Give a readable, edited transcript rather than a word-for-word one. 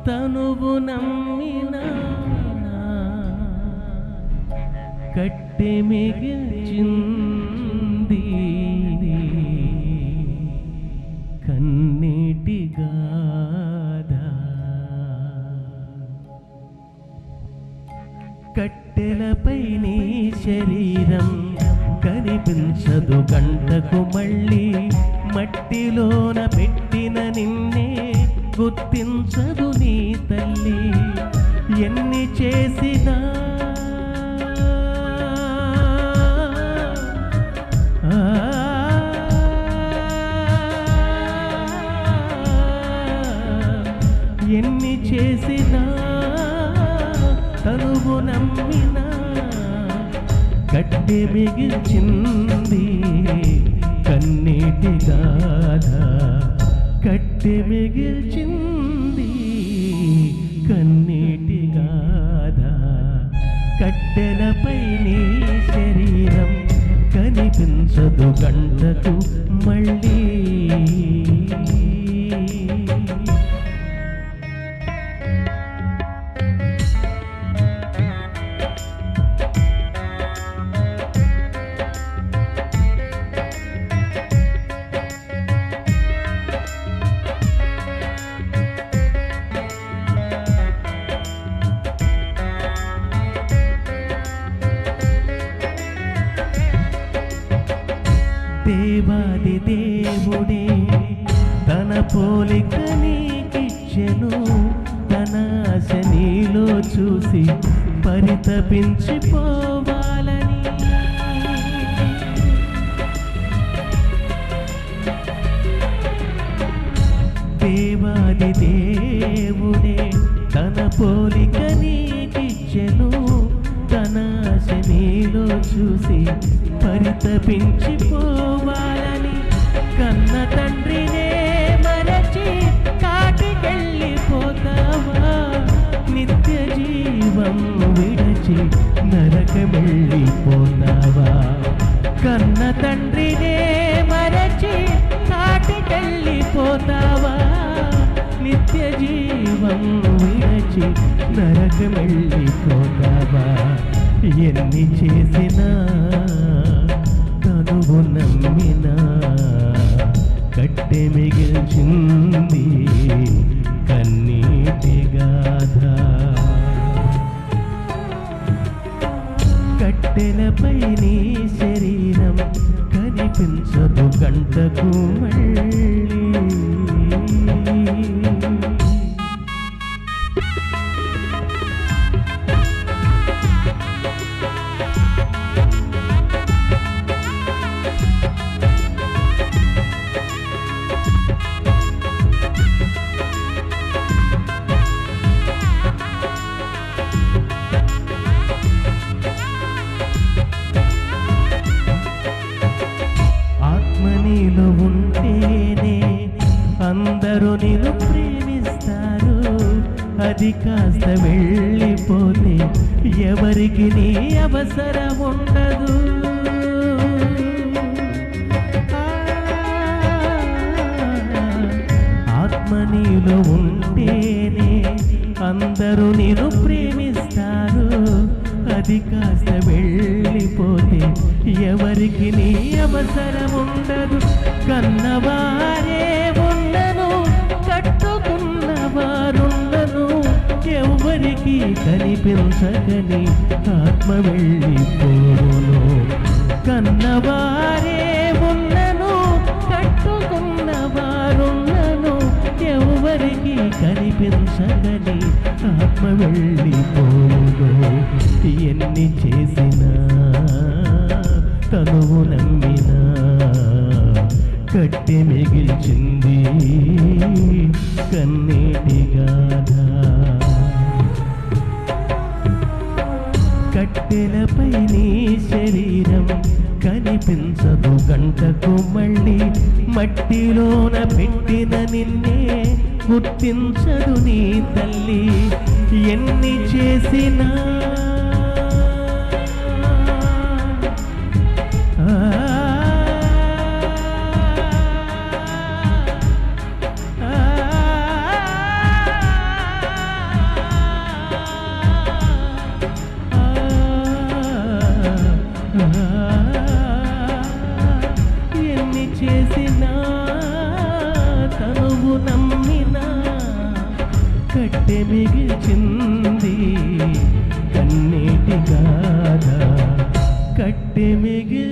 తనువు నమ్మినా కట్టె మిగిల్చింది కన్నీటి గాథ. కట్టెలపై నీ శరీరం కనిపించదు కంటకు మళ్ళీ, మట్టిలోన పెట్టిన నిన్నే గుర్తించదు నీ తల్లి. ఎన్ని చేసినా ఎన్ని చేసినా తనువు నమ్మినా కట్టె మిగిల్చింది కన్నీటి గాథ. కట్టె మిగిల్చింది కన్నీటి గాథ. కట్టెలపై నీ శరీరం కనిపించదు కంటకు మళ్ళీ. దేవాది దేవుడే తన పోలిక నీకిచ్చెను, తన ఆశ నీలో చూసి పరితపించిపోవాలని. దేవాది దేవుడే తన పోలిక నీకిచ్చెను, తన ఆశ నీలో చూసి పరితపించిపోవాలని. కన్న తండ్రినే మరచి కాటికెళ్ళిపోతావా, నిత్య జీవం విడచి నరకమెళ్ళిపోతావా. కన్న తండ్రినే మరచి కాటికెళ్ళిపోతావా, నిత్య జీవం విడచి నరకమెళ్ళిపోతావా. ఎన్ని చేసినా తనువు నమ్మినా కట్టె మిగిల్చింది కన్నీటి గాథ. కట్టెలపై నీ శరీరం కనిపించదు కంటకు మళ్ళీ. నీలో ఉంటేనే అందరూ నిన్ను ప్రేమిస్తారు, అది కాస్త వెళ్ళిపోతే ఎవరికి నీ అవసరం ఉండదు. ఆత్మ నీలో ఉంటేనే అందరూ నిన్ను ప్రేమిస్తారు, అది కాస్త వెళ్ళిపోతే ఎవరికి నీ అవసరం ఉండదు. కన్నవారే ఉన్నను కట్టుకున్నవారున్నను ఎవరికి కనిపించకని ఆత్మ వెళ్ళిపోను. కన్నవారే ఉన్నను కట్టుకున్నవారున్నను ఎవరికి కనిపించకని ఆత్మ వెళ్ళిపోను. ఎన్ని చేసినా తనువు నమ్మినా కట్టె మిగిల్చింది కన్నీటి గాథ. కట్టెలపై నీ శరీరం కనిపించదు గంటకు మళ్ళీ, మట్టిలోన పెట్టిన నిన్నే గుర్తించదు నీ తల్లి. ఎన్ని చేసినా చేసిన తనువు నమ్మిన కట్టె మిగిల్చింది కన్నీటి గాథ కట్టె మిగిల్